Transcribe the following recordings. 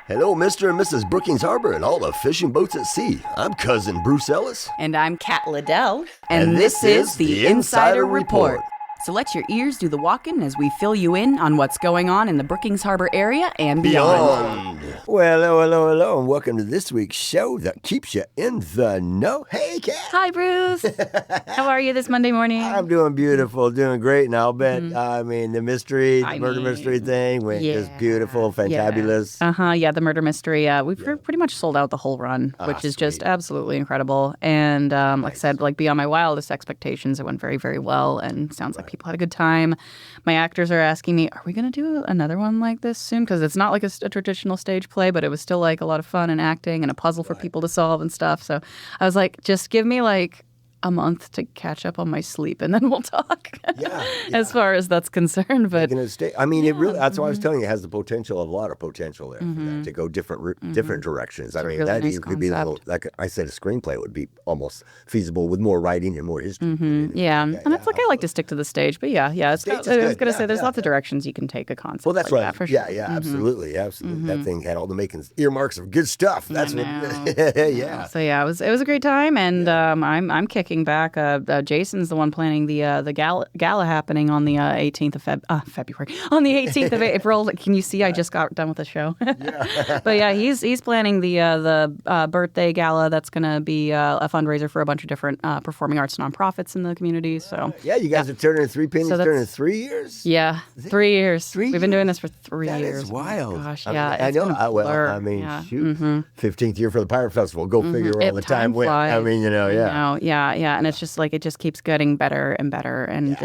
Hello, Mr. and Mrs. Brookings-Harbor and all the fishing boats at sea. I'm Cousin Bruce Ellis. And I'm Kat Liddell. And this is the Insider Report. So let your ears do the walking as we fill you in on what's going on in the Brookings-Harbor area and beyond. Well, hello, and welcome to this week's show that keeps you in the know. Hey, Kat. Hi, Bruce. How are you this Monday morning? I'm doing beautiful, doing great, and I'll bet, the murder mystery thing is beautiful, fantabulous. Yeah, the murder mystery. We've pretty much sold out the whole run, which is just absolutely incredible. And like I said, beyond my wildest expectations, it went very, very well, and sounds like people had a good time. My actors are asking me, are we going to do another one like this soon? Because it's not like a traditional stage play, but it was still like a lot of fun and acting and a puzzle for people to solve and stuff. So I was like, just give me a month to catch up on my sleep, and then we'll talk. As far as that's concerned. But it really, that's why I was telling you, it has a lot of potential there for that, to go different directions. I mean, that really could be like I said, a screenplay would be almost feasible with more writing and more history. And it's I like to stick to the stage, but I was going to say there's lots of directions you can take a concept. Well, that's right. That, for sure. Absolutely. That thing had all the makings, earmarks of good stuff. That's what. So it was a great time, and I'm kicking back. Jason's the one planning the gala happening on the 18th of February. On the 18th of April. Can you see? I just got done with the show. But he's planning the birthday gala. That's going to be a fundraiser for a bunch of different performing arts nonprofits in the community. So you guys are turning 3 pennies, turning 3 years. 3 years. We've been doing this for 3 years. That is wild. Gosh, I know. 15th year for the Pirate Festival. Go figure all the time went. And it's just it just keeps getting better and better, and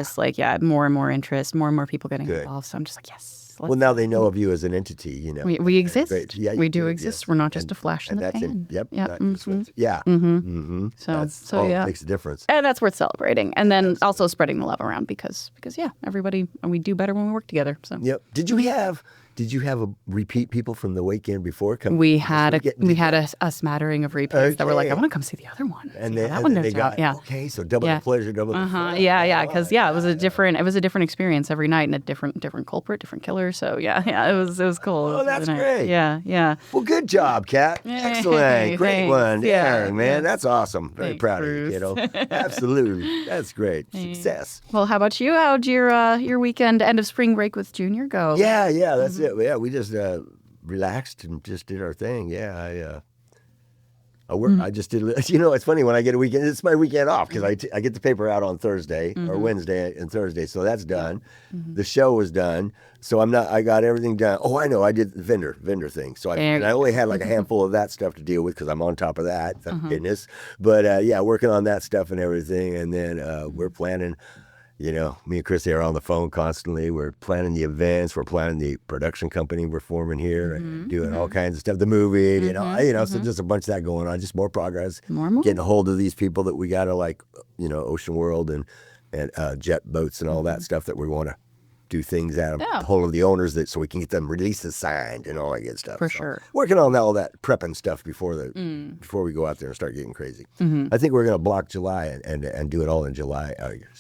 more and more interest, more and more people getting involved. So I'm just yes. Well, now they know of you as an entity, We exist. We do exist. Yes. We're not just a flash in the pan. So it makes a difference. And that's worth celebrating. And then also spreading the love around because everybody, and we do better when we work together. So. Yep. Did you have a repeat people from the weekend before? We had a smattering of repeats that were like, I want to come see the other one. And that one got okay, so double the pleasure, double the fun. Because it was a different experience every night, and a different culprit, different killer. So it was cool. Oh, that's great. Yeah. Well, good job, Kat. Excellent, great one. Yeah, man, that's awesome. Very proud of you, kiddo. Absolutely, that's great. Success. Well, how about you? How'd your weekend, end of spring break with Junior go? Yeah, that's it. Yeah, we just relaxed and just did our thing. Yeah, I work. I just did. It's funny when I get a weekend. It's my weekend off because I get the paper out on Thursday or Wednesday and Thursday, so that's done. The show was done, so I got everything done. Oh, I know. I did the vendor thing. So I only had a handful of that stuff to deal with because I'm on top of that. Thank goodness. But working on that stuff and everything, and then we're planning. Me and Chrissy are on the phone constantly. We're planning the events. We're planning the production company we're forming here and doing all kinds of stuff. The movie, so just a bunch of that going on. Just more progress. More. Getting a hold of these people that we got to Ocean World and jet boats and all that stuff that we want to do things at them, hold of the owners so we can get them releases signed and all that good stuff. For sure. Working on all that prepping stuff before we go out there and start getting crazy. I think we're going to block July and do it all in July.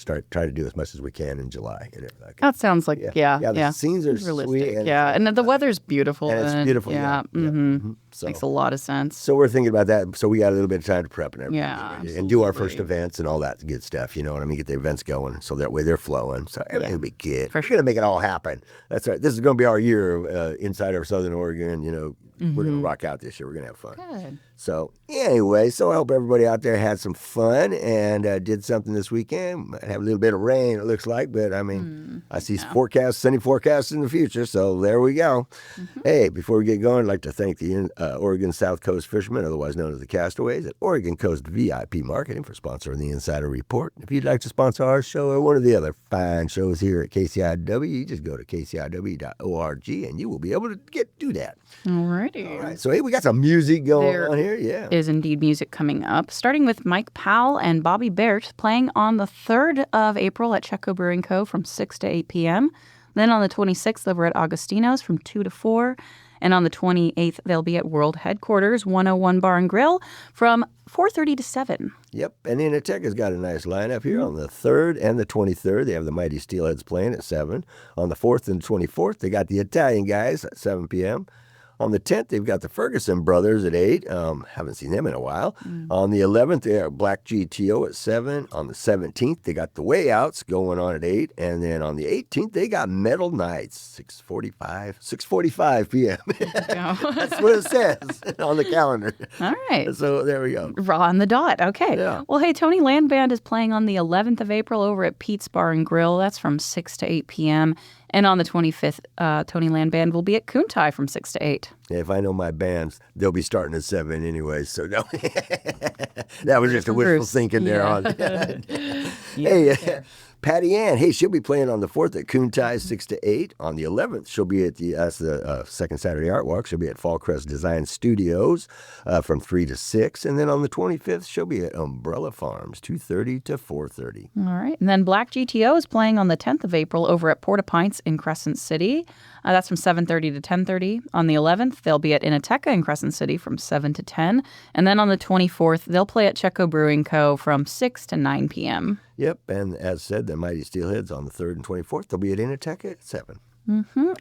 Try to do as much as we can in July. That sounds like the scenes are realistic. Sweet and the weather's beautiful. And it's beautiful. So, makes a lot of sense. So we're thinking about that. So we got a little bit of time to prep and everything. And do our first events and all that good stuff. You know what I mean? Get the events going so that way they're flowing. So everything will be good. For sure. We're going to make it all happen. That's right. This is going to be our year of inside of Southern Oregon. We're going to rock out this year. We're going to have fun. Good. So anyway, I hope everybody out there had some fun and did something this weekend. Might have a little bit of rain, it looks like, but I see sunny forecasts in the future, so there we go. Hey, before we get going, I'd like to thank the Oregon South Coast Fishermen, otherwise known as the Castaways, at Oregon Coast VIP Marketing for sponsoring the Insider Report. If you'd like to sponsor our show or one of the other fine shows here at KCIW, you just go to kciw.org and you will be able to do that. Alrighty. All right, so hey, we got some music going on here. Yeah. Is indeed music coming up, starting with Mike Powell and Bobby Baert playing on the 3rd of April at Chetco Brewing Co. from 6 to 8 p.m. Then on the 26th, over at Augustino's from 2 to 4. And on the 28th, they'll be at World Headquarters, 101 Bar and Grill, from 4:30 to 7. Yep, and Inateca's got a nice lineup here on the 3rd and the 23rd. They have the Mighty Steelheads playing at 7. On the 4th and 24th, they got the Italian guys at 7 p.m. On the 10th, they've got the Ferguson Brothers at 8. Haven't seen them in a while. On the 11th, they have Black GTO at 7. On the 17th, they got the Way Outs going on at 8. And then on the 18th, they got Metal Nights, 6:45 p.m. That's what it says on the calendar. All right. So there we go. Raw on the dot. Okay. Yeah. Well, hey, Tony Land Band is playing on the 11th of April over at Pete's Bar and Grill. That's from 6 to 8 p.m. And on the 25th, Tony Land Band will be at Kuntai from 6 to 8. Yeah, if I know my bands, they'll be starting at 7 anyway. So no. That was just a wishful thinking there on. Hey, Patty Ann, hey, she'll be playing on the 4th at Kuntai, 6 to 8. On the 11th, she'll be at the second Saturday Art Walk. She'll be at Fallcrest Design Studios from 3 to 6. And then on the 25th, she'll be at Umbrella Farms, 2:30 to 4:30. All right. And then Black GTO is playing on the 10th of April over at Porta Pints in Crescent City. That's from 7:30 to 10:30. On the 11th, they'll be at Inateca in Crescent City from 7 to 10. And then on the 24th, they'll play at Chetco Brewing Co. from 6 to 9 p.m. Yep, and as said, the Mighty Steelheads on the 3rd and 24th, they'll be at Inateca at 7.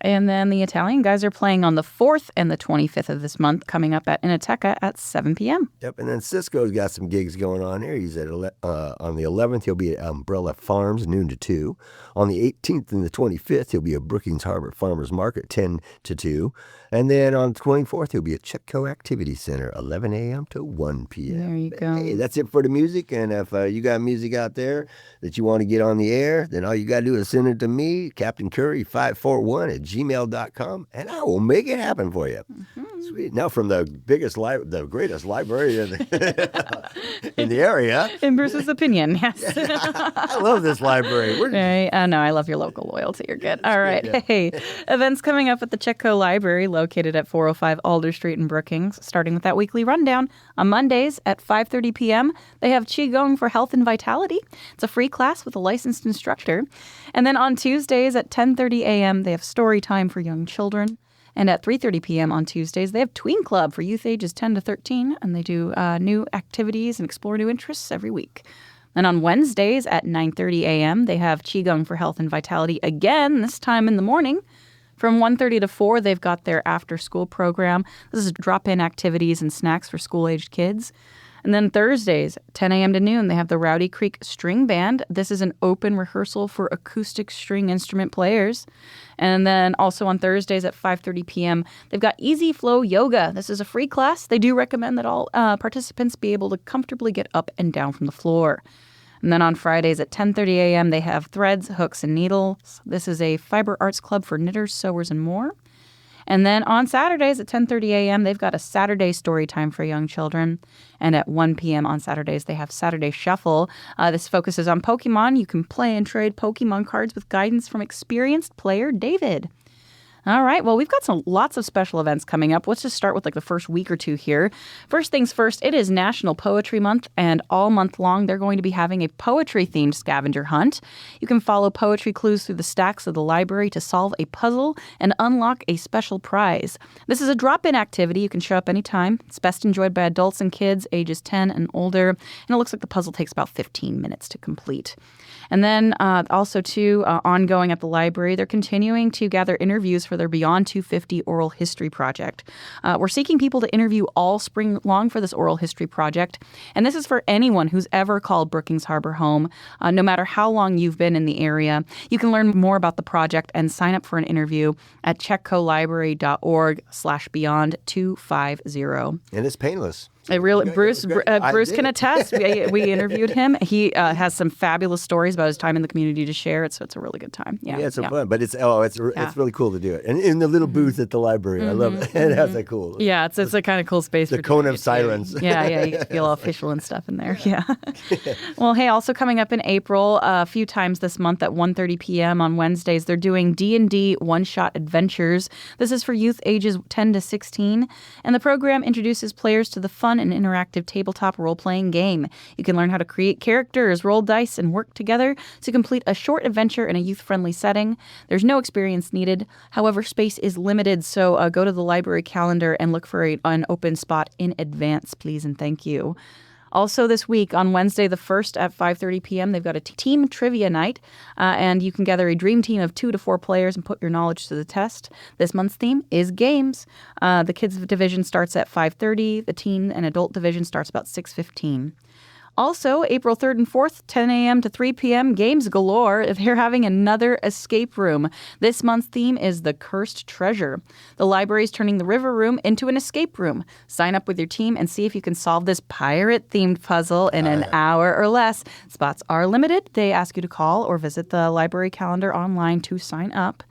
And then the Italian guys are playing on the 4th and the 25th of this month, coming up at Inateca at 7 p.m. Yep, and then Cisco's got some gigs going on here. He's at on the 11th, he'll be at Umbrella Farms, noon to 2. On the 18th and the 25th, he'll be at Brookings-Harbor Farmers Market, 10 to 2. And then on the 24th, he'll be at Chetco Activity Center, 11 a.m. to 1 p.m. There you go. Hey, that's it for the music. And if you got music out there that you want to get on the air, then all you got to do is send it to me, Captain Curry 541 at gmail.com, and I will make it happen for you. Sweet. Now from the greatest library in the area. In Bruce's opinion, yes. I love this library. No, I love your local loyalty. You're good. All right. Yeah. Hey, events coming up at the Chetco Library, located at 405 Alder Street in Brookings, starting with that weekly rundown. On Mondays at 5:30 p.m., they have Qigong for Health and Vitality. It's a free class with a licensed instructor. And then on Tuesdays at 10:30 a.m., they have story time for young children. And at 3:30 p.m. on Tuesdays, they have Tween Club for youth ages 10 to 13, and they do new activities and explore new interests every week. And on Wednesdays at 9:30 a.m., they have Qigong for Health and Vitality again, this time in the morning. From 1:30 to 4, they've got their after-school program. This is drop-in activities and snacks for school-aged kids. And then Thursdays, 10 a.m. to noon, they have the Rowdy Creek String Band. This is an open rehearsal for acoustic string instrument players. And then also on Thursdays at 5:30 p.m., they've got Easy Flow Yoga. This is a free class. They do recommend that all participants be able to comfortably get up and down from the floor. And then on Fridays at 10:30 a.m., they have Threads, Hooks, and Needles. This is a fiber arts club for knitters, sewers, and more. And then on Saturdays at 10:30 a.m., they've got a Saturday story time for young children. And at 1 p.m. on Saturdays, they have Saturday Shuffle. This focuses on Pokemon. You can play and trade Pokemon cards with guidance from experienced player David. All right. Well, we've got lots of special events coming up. Let's just start with the first week or two here. First things first, it is National Poetry Month, and all month long, they're going to be having a poetry-themed scavenger hunt. You can follow poetry clues through the stacks of the library to solve a puzzle and unlock a special prize. This is a drop-in activity. You can show up anytime. It's best enjoyed by adults and kids ages 10 and older, and it looks like the puzzle takes about 15 minutes to complete. And then also, too, ongoing at the library, they're continuing to gather interviews for their Beyond 250 oral history project. We're seeking people to interview all spring long for this oral history project. And this is for anyone who's ever called Brookings-Harbor home, no matter how long you've been in the area. You can learn more about the project and sign up for an interview at chetcolibrary.org/beyond250. And it's painless. It really, Bruce can attest. We interviewed him. He has some fabulous stories about his time in the community to share. It's a really good time. Yeah, it's fun, but it's really cool to do it. And in the little booth at the library, I love it. It has that cool. Yeah, it's a kind of cool space. The cone of silence. Yeah, you can feel all official and stuff in there. Yeah. Well, hey, also coming up in April, a few times this month at 1:30 p.m. on Wednesdays, they're doing D&D one-shot adventures. This is for youth ages 10 to 16, and the program introduces players to the fun and interactive tabletop role-playing game. You can learn how to create characters, roll dice, and work together to complete a short adventure in a youth-friendly setting. There's no experience needed. However, space is limited, so go to the library calendar and look for an open spot in advance, please and thank you. Also this week, on Wednesday the 1st at 5:30 p.m., they've got a team trivia night, and you can gather a dream team of 2 to 4 players and put your knowledge to the test. This month's theme is games. The kids division starts at 5:30. The teen and adult division starts about 6:15. Also, April 3rd and 4th, 10 a.m. to 3 p.m., games galore. They're having another escape room. This month's theme is the Cursed Treasure. The library is turning the river room into an escape room. Sign up with your team and see if you can solve this pirate-themed puzzle in an hour or less. Spots are limited. They ask you to call or visit the library calendar online to sign up.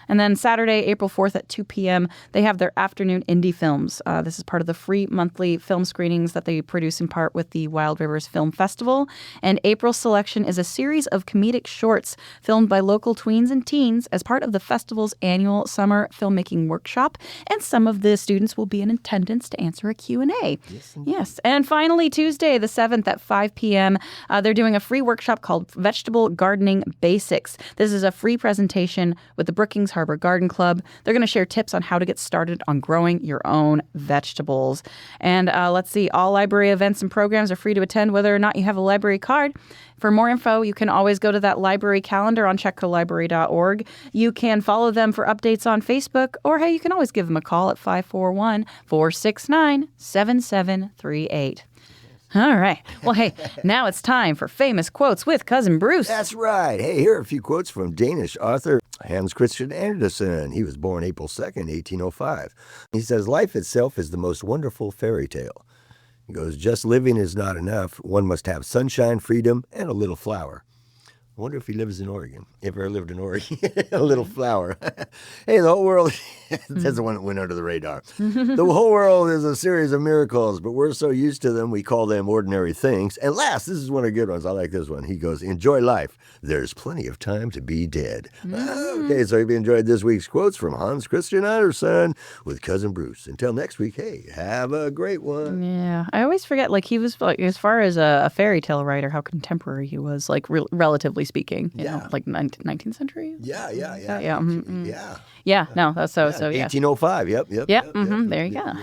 And then Saturday, April 4th at 2 p.m., they have their afternoon indie films. This is part of the free monthly film screenings that they produce in part with the Wild Rivers Film Festival. And April's selection is a series of comedic shorts filmed by local tweens and teens as part of the festival's annual summer filmmaking workshop. And some of the students will be in attendance to answer a Q&A. Yes. And finally, Tuesday, the 7th at 5 p.m., they're doing a free workshop called Vegetable Gardening Basics. This is a free presentation with the Brookings-Harbor Garden Club. They're going to share tips on how to get started on growing your own vegetables. And let's see, all library events and programs are free to attend whether or not you have a library card. For more info, you can always go to that library calendar on ChetcoLibrary.org. You can follow them for updates on Facebook, or hey, you can always give them a call at 541-469-7738. All right. Well, hey, now it's time for Famous Quotes with Cousin Bruce. That's right. Hey, here are a few quotes from Danish author Hans Christian Andersen. He was born April 2nd, 1805. He says, "Life itself is the most wonderful fairy tale." He goes, "Just living is not enough. One must have sunshine, freedom, and a little flower." I wonder if he lives in Oregon. If he ever lived in Oregon. A little flower. Hey, the whole world, that's the one that went under the radar. The whole world is a series of miracles, but we're so used to them, we call them ordinary things. And last, this is one of the good ones. I like this one. He goes, "Enjoy life. There's plenty of time to be dead." Okay, so if you enjoyed this week's quotes from Hans Christian Andersen with Cousin Bruce. Until next week, hey, have a great one. Yeah, I always forget, like, he was, like, as far as a fairy tale writer, how contemporary he was, like, relatively speaking, you know, like 19th century? Yeah. Yeah, no, that's so, 1805, yep. There you go.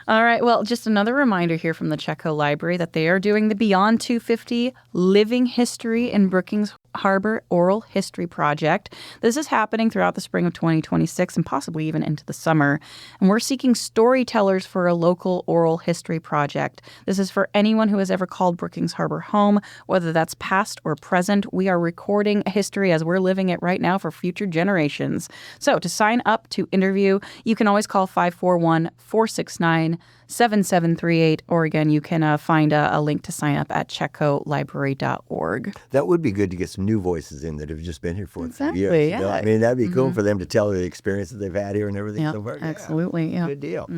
All right, well, just another reminder here from the Chetco Library that they are doing the Beyond 250 Living History in Brookings-Harbor Oral History Project. This is happening throughout the spring of 2026 and possibly even into the summer. And we're seeking storytellers for a local oral history project. This is for anyone who has ever called Brookings-Harbor home, whether that's past or present. We are recording history as we're living it right now for future generations. So to sign up to interview, you can always call 541-469-7738, or again, you can find a link to sign up at ChetcoLibrary.org. That would be good to get some new voices in that have just been here for a few years. Yeah. You know? I mean, that'd be cool for them to tell the experiences they've had here and everything so far. Absolutely. Yeah. Good deal.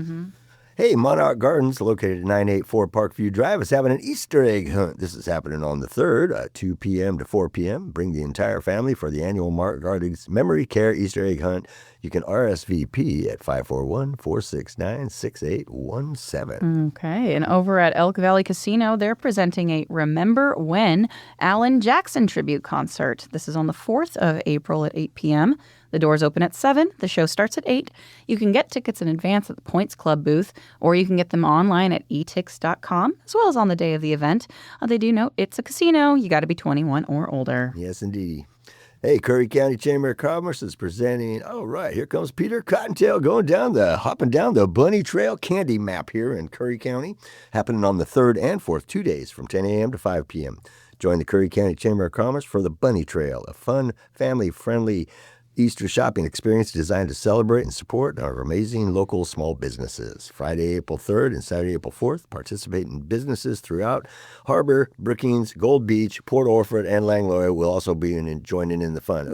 Hey, Monarch Gardens, located at 984 Parkview Drive, is having an Easter egg hunt. This is happening on the 3rd, 2 p.m. to 4 p.m. Bring the entire family for the annual Monarch Gardens Memory Care Easter egg hunt. You can RSVP at 541-469-6817. Okay, and over at Elk Valley Casino, they're presenting a Remember When Alan Jackson tribute concert. This is on the 4th of April at 8 p.m. The doors open at 7. The show starts at 8. You can get tickets in advance at the Points Club booth, or you can get them online at etix.com, as well as on the day of the event. They do note it's a casino. You got to be 21 or older. Yes, indeed. Hey, Curry County Chamber of Commerce is presenting, all right, here comes Peter Cottontail hopping down the Bunny Trail Candy Map here in Curry County, happening on the 3rd and 4th, 2 days from 10 a.m. to 5 p.m. Join the Curry County Chamber of Commerce for the Bunny Trail, a fun, family-friendly Easter shopping experience designed to celebrate and support our amazing local small businesses. Friday, April 3rd and Saturday, April 4th, participating businesses throughout Harbor, Brookings, Gold Beach, Port Orford, and Langlois will also be joining in the fun.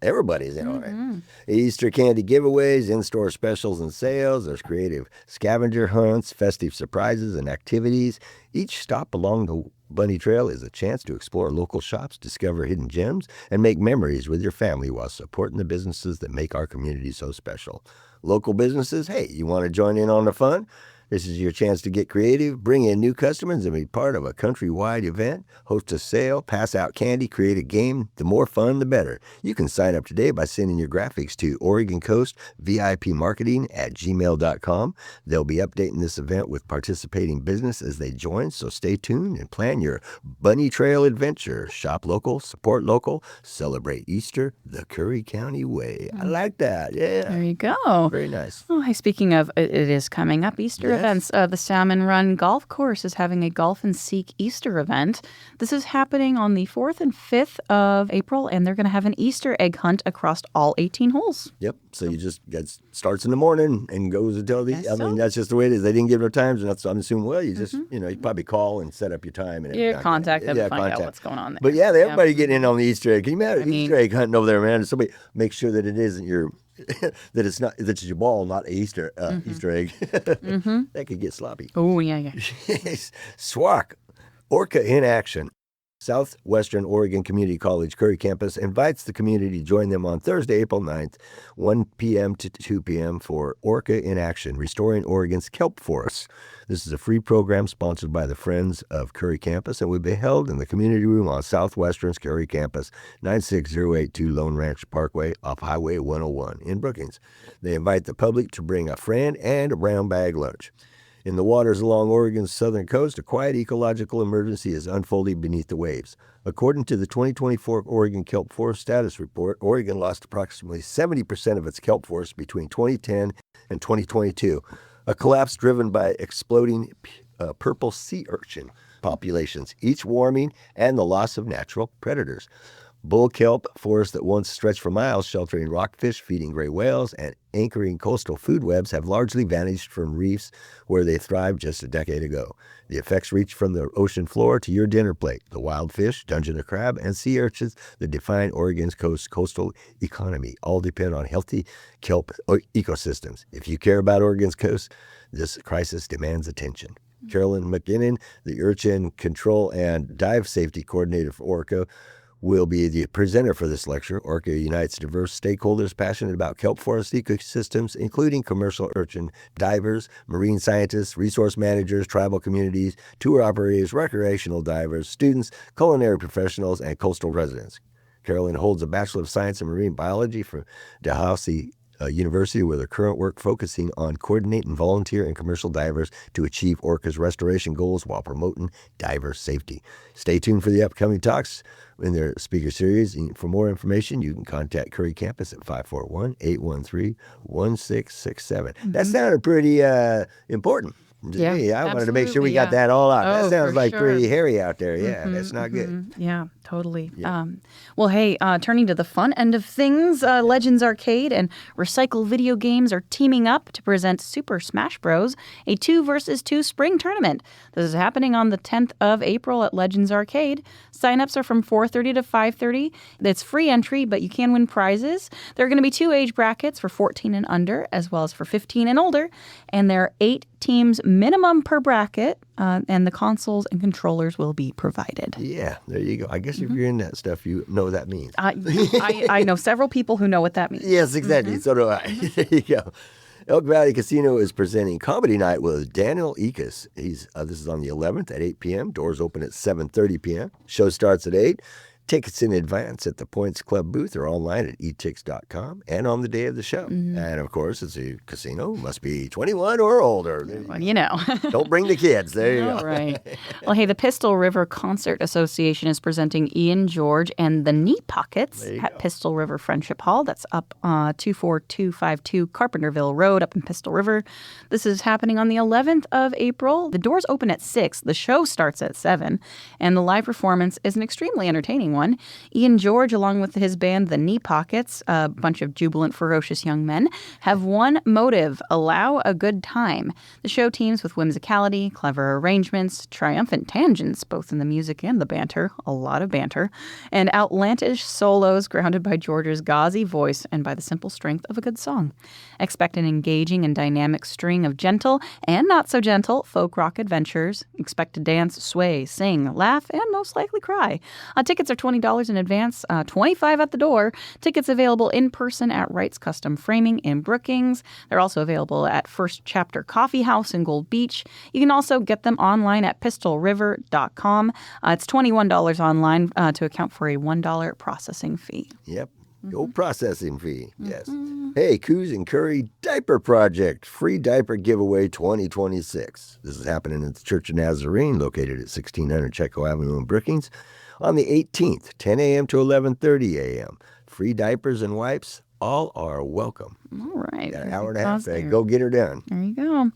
Everybody's in on it. Easter candy giveaways, in-store specials and sales. There's creative scavenger hunts, festive surprises, and activities. Each stop along the Bunny Trail is a chance to explore local shops, discover hidden gems, and make memories with your family while supporting the businesses that make our community so special. Local businesses, hey, you want to join in on the fun? This is your chance to get creative, bring in new customers, and be part of a countrywide event, host a sale, pass out candy, create a game. The more fun, the better. You can sign up today by sending your graphics to OregonCoastVIPMarketing@gmail.com. They'll be updating this event with participating business as they join, so stay tuned and plan your bunny trail adventure. Shop local, support local, celebrate Easter the Curry County way. I like that. Yeah. There you go. Very nice. Oh, hey, speaking of, it is coming up, Easter events. The Salmon Run Golf Course is having a Golf and Seek Easter event. This is happening on the 4th and 5th of April, and they're going to have an Easter egg hunt across all 18 holes. Yep. So you just starts in the morning and goes until the. I mean, that's just the way it is. They didn't give their times, and that's. I'm assuming. Well, you just you probably call and set up your time and contact them and find out what's going on there. But everybody getting in on the Easter egg. Can you imagine Easter egg hunting over there, man? Somebody make sure that it isn't your. that it's your ball, not an Easter egg. That could get sloppy. Oh, yeah. SWOCC, ORKA in action. Southwestern Oregon Community College Curry Campus invites the community to join them on Thursday, April 9th, 1 p.m. to 2 p.m. for ORKA in Action, Restoring Oregon's Kelp Forests. This is a free program sponsored by the Friends of Curry Campus and will be held in the community room on Southwestern's Curry Campus, 96082 Lone Ranch Parkway off Highway 101 in Brookings. They invite the public to bring a friend and a brown bag lunch. In the waters along Oregon's southern coast, a quiet ecological emergency is unfolding beneath the waves. According to the 2024 Oregon Kelp Forest Status Report, Oregon lost approximately 70% of its kelp forest between 2010 and 2022, a collapse driven by exploding purple sea urchin populations, each warming, and the loss of natural predators. Bull kelp forests that once stretched for miles, sheltering rockfish, feeding gray whales, and anchoring coastal food webs have largely vanished from reefs where they thrived just a decade ago. The effects reach from the ocean floor to your dinner plate. The wild fish, Dungeon of crab, and sea urchins that define Oregon's coastal economy all depend on healthy kelp ecosystems. If you care about Oregon's coast, this crisis demands attention. Carolyn McGinnon, the Urchin Control and Dive Safety Coordinator for ORKA, will be the presenter for this lecture. ORKA unites diverse stakeholders passionate about kelp forest ecosystems, including commercial urchin divers, marine scientists, resource managers, tribal communities, tour operators, recreational divers, students, culinary professionals, and coastal residents. Carolyn holds a Bachelor of Science in Marine Biology from Dalhousie University, with her current work focusing on coordinating volunteer and commercial divers to achieve ORKA's restoration goals while promoting diver safety. Stay tuned for the upcoming talks in their speaker series. For more information, you can contact Curry Campus at 541-813-1667. That sounded pretty important. I wanted to make sure we got that all out. That sounds like pretty hairy out there. Yeah, that's not good. Yeah, totally. Yeah. Well, hey, turning to the fun end of things, Legends Arcade and Recycle Video Games are teaming up to present Super Smash Bros., a 2-versus-2 spring tournament. This is happening on the 10th of April at Legends Arcade. Sign-ups are from 4:30 to 5:30. It's free entry, but you can win prizes. There are going to be 2 age brackets for 14 and under, as well as for 15 and older, and there are 8 teams minimum per bracket, and the consoles and controllers will be provided. Yeah, there you go. I guess if you're in that stuff, you know what that means. I know several people who know what that means. Yes, exactly. So do I. There you go. Elk Valley Casino is presenting Comedy Night with Daniel Ekus. This is on the 11th at 8 p.m. Doors open at 7:30 p.m. Show starts at 8. Tickets in advance at the Points Club booth or online at etix.com and on the day of the show. And, of course, it's a casino. Must be 21 or older. Well, you know. Don't bring the kids. There you go. Right. Well, hey, the Pistol River Concert Association is presenting Ian George and the Knee Pockets at Pistol River Friendship Hall. That's up 24252 Carpenterville Road up in Pistol River. This is happening on the 11th of April. The doors open at 6. The show starts at 7. And the live performance is an extremely entertaining one. Ian George, along with his band, the Knee Pockets, a bunch of jubilant, ferocious young men, have one motive: allow a good time. The show teams with whimsicality, clever arrangements, triumphant tangents, both in the music and the banter, a lot of banter, and outlandish solos grounded by George's gauzy voice and by the simple strength of a good song. Expect an engaging and dynamic string of gentle and not so gentle folk rock adventures. Expect to dance, sway, sing, laugh, and most likely cry. Tickets are $20 in advance, $25 at the door. Tickets available in person at Wright's Custom Framing in Brookings. They're also available at First Chapter Coffee House in Gold Beach. You can also get them online at pistolriver.com. It's $21 online to account for a $1 processing fee. Yep. Go processing fee. Yes. Hey, Coos and Curry Diaper Project. Free diaper giveaway 2026. This is happening at the Church of Nazarene, located at 1600 Chetco Avenue in Brookings, on the 18th, 10 a.m. to 11:30 a.m. Free diapers and wipes. All are welcome. All right. Got an hour and a half. Go get her done. There you go.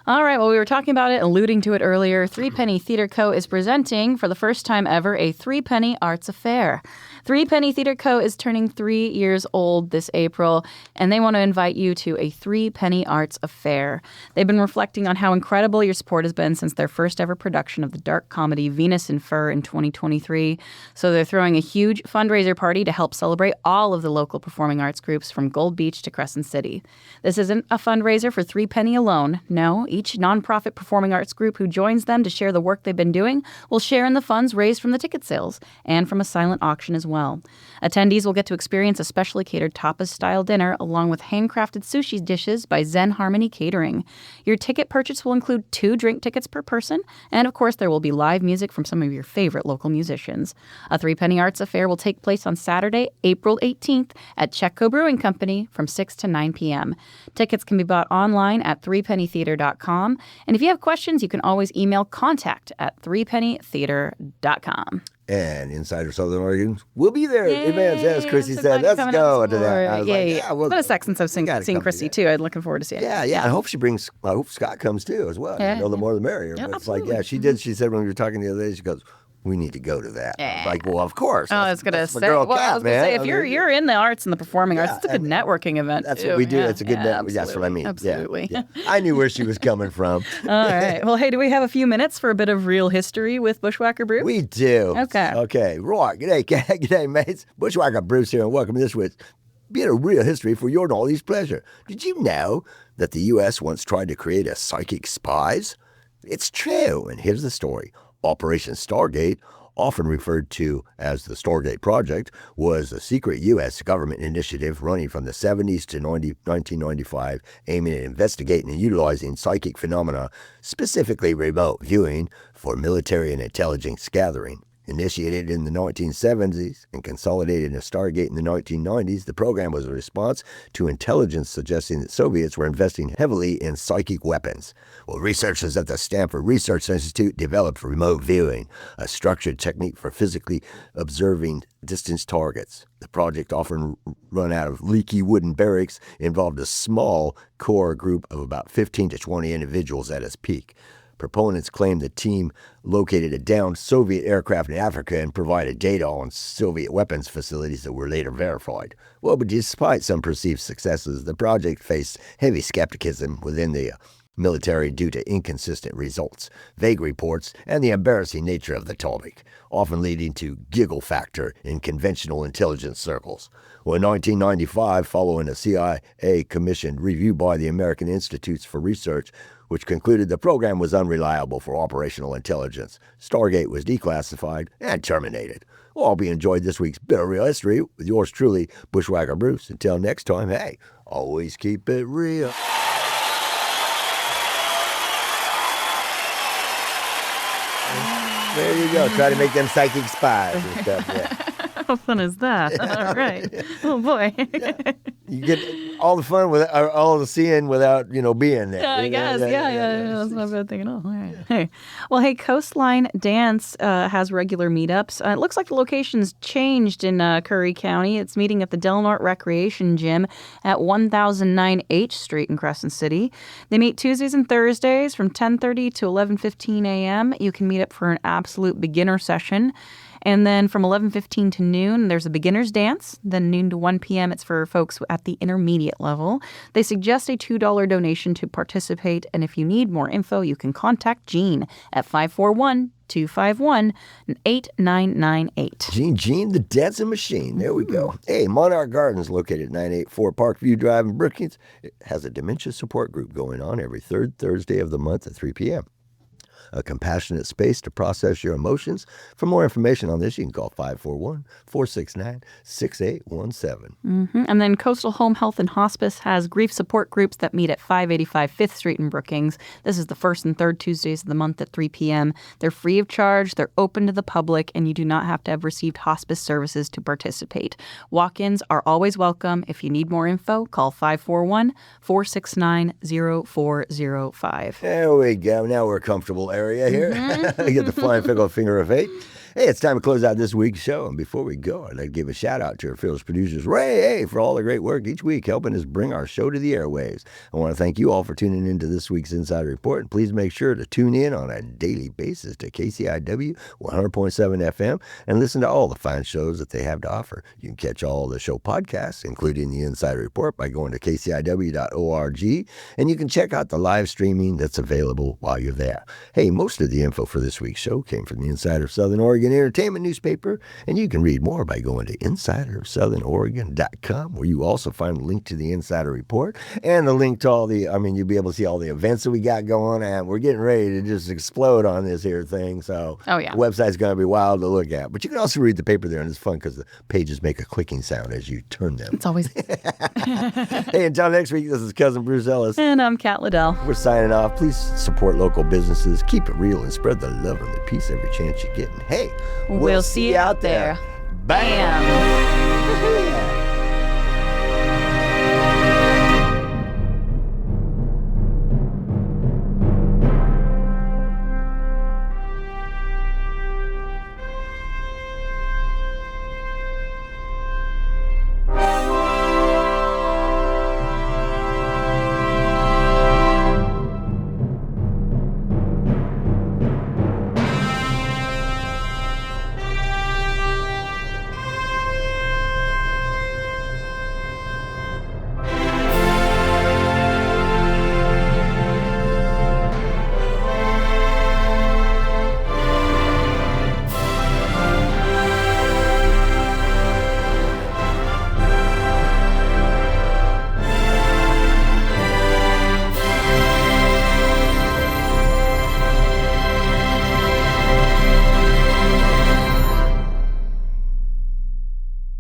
All right, well, we were talking about it, alluding to it earlier. Threepenny Theater Co. is presenting, for the first time ever, a Threepenny Arts Affair. Threepenny Theater Co. is turning 3 years old this April, and they want to invite you to a Threepenny Arts Affair. They've been reflecting on how incredible your support has been since their first ever production of the dark comedy Venus in Fur in 2023. So they're throwing a huge fundraiser party to help celebrate all of the local performing arts groups from Gold Beach to Crescent City. This isn't a fundraiser for Threepenny alone. No, each nonprofit performing arts group who joins them to share the work they've been doing will share in the funds raised from the ticket sales and from a silent auction as well. Attendees will get to experience a specially catered tapas-style dinner along with handcrafted sushi dishes by Zen Harmony Catering. Your ticket purchase will include 2 drink tickets per person, and of course there will be live music from some of your favorite local musicians. A Threepenny Arts Affair will take place on Saturday, April 18th at Chetco Brewing Company from 6 to 9 p.m. Tickets can be bought online at threepennytheater.com, and if you have questions, you can always email contact@threepennytheater.com. And Insider Southern Oregon will be there in advance, as Chrissy said. Let's go to that. I was It's been a sec since I've seen Chrissy, too. I'm looking forward to seeing it. Yeah. I hope Scott comes, too, as well. Yeah. The more the merrier. Yeah, but it's absolutely. she did. She said when we were talking the other day, she goes, we need to go to that. Yeah. I was like, well, of course. I was going to say, if you're in the arts and the performing arts, it's a good networking event. That's too. what we do. Yeah. It's a good network. That's what I mean. Absolutely. Yeah. I knew where she was coming from. All right. Well, hey, do we have a few minutes for a bit of real history with Bushwhacker Brew? We do. Okay. Right. G'day, mates. Bushwhacker Bruce here, and welcome to this week's bit of real history for your knowledge pleasure. Did you know that the U.S. once tried to create a psychic spies? It's true, and here's the story. Operation Stargate, often referred to as the Stargate Project, was a secret U.S. government initiative running from the 70s to 1995, aiming at investigating and utilizing psychic phenomena, specifically remote viewing, for military and intelligence gathering. Initiated in the 1970s and consolidated in Stargate in the 1990s, the program was a response to intelligence suggesting that Soviets were investing heavily in psychic weapons. Well, researchers at the Stanford Research Institute developed remote viewing, a structured technique for physically observing distant targets. The project, often run out of leaky wooden barracks, involved a small core group of about 15 to 20 individuals at its peak. Proponents claim the team located a downed Soviet aircraft in Africa and provided data on Soviet weapons facilities that were later verified. Well, but despite some perceived successes, the project faced heavy skepticism within the military due to inconsistent results, vague reports, and the embarrassing nature of the topic, often leading to giggle factor in conventional intelligence circles. Well, in 1995, following a CIA-commissioned review by the American Institutes for Research, which concluded the program was unreliable for operational intelligence, Stargate was declassified and terminated. Well, I hope you enjoyed this week's Bit of Real History with yours truly, Bushwhacker Bruce. Until next time, hey, always keep it real. There you go. Try to make them psychic spies and stuff. Yeah. How fun is that? All right. Oh, boy. You get all the fun with all the seeing without, being there. Yeah, I guess. Yeah. That's not a bad thing at all. All right. Hey. Well, hey, Coastline Dance has regular meetups. It looks like the location's changed in Curry County. It's meeting at the Del Norte Recreation Gym at 1009 H Street in Crescent City. They meet Tuesdays and Thursdays from 10:30 to 11:15 a.m. You can meet up for an absolute beginner session. And then from 11:15 to noon, there's a beginner's dance. Then noon to 1 p.m., it's for folks at the intermediate level. They suggest a $2 donation to participate. And if you need more info, you can contact Jean at 541-251-8998. Jean, the dancing machine. There we go. Hey, Monarch Gardens, located at 984 Parkview Drive in Brookings, it has a dementia support group going on every third Thursday of the month at 3 p.m. a compassionate space to process your emotions. For more information on this, you can call 541-469-6817. And then Coastal Home Health and Hospice has grief support groups that meet at 585 5th Street in Brookings. This is the first and third Tuesdays of the month at 3 p.m. They're free of charge, they're open to the public, and you do not have to have received hospice services to participate. Walk-ins are always welcome. If you need more info, call 541-469-0405. There we go. Now we're a comfortable area here. You get the flying fickle finger of fate. Hey, it's time to close out this week's show. And before we go, I'd like to give a shout out to our fearless producers, Ray, for all the great work each week helping us bring our show to the airwaves. I want to thank you all for tuning in to this week's Insider Report. And please make sure to tune in on a daily basis to KCIW 100.7 FM and listen to all the fine shows that they have to offer. You can catch all the show podcasts, including the Insider Report, by going to kciw.org. And you can check out the live streaming that's available while you're there. Hey, most of the info for this week's show came from the Insider of Southern Oregon Entertainment newspaper, and you can read more by going to insidersouthern.oregon.com, where you also find a link to the Insider Report and the link to all the, you'll be able to see all the events that we got going on. We're getting ready to just explode on this here thing, so the website's going to be wild to look at. But you can also read the paper there, and it's fun because the pages make a clicking sound as you turn them. It's always... Hey, until next week, this is Cousin Bruce Ellis. And I'm Kat Liddell. We're signing off. Please support local businesses, keep it real, and spread the love and the peace every chance you get. And hey, we'll see you out there. Bam!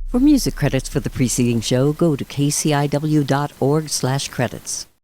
For music credits for the preceding show, go to kciw.org/credits.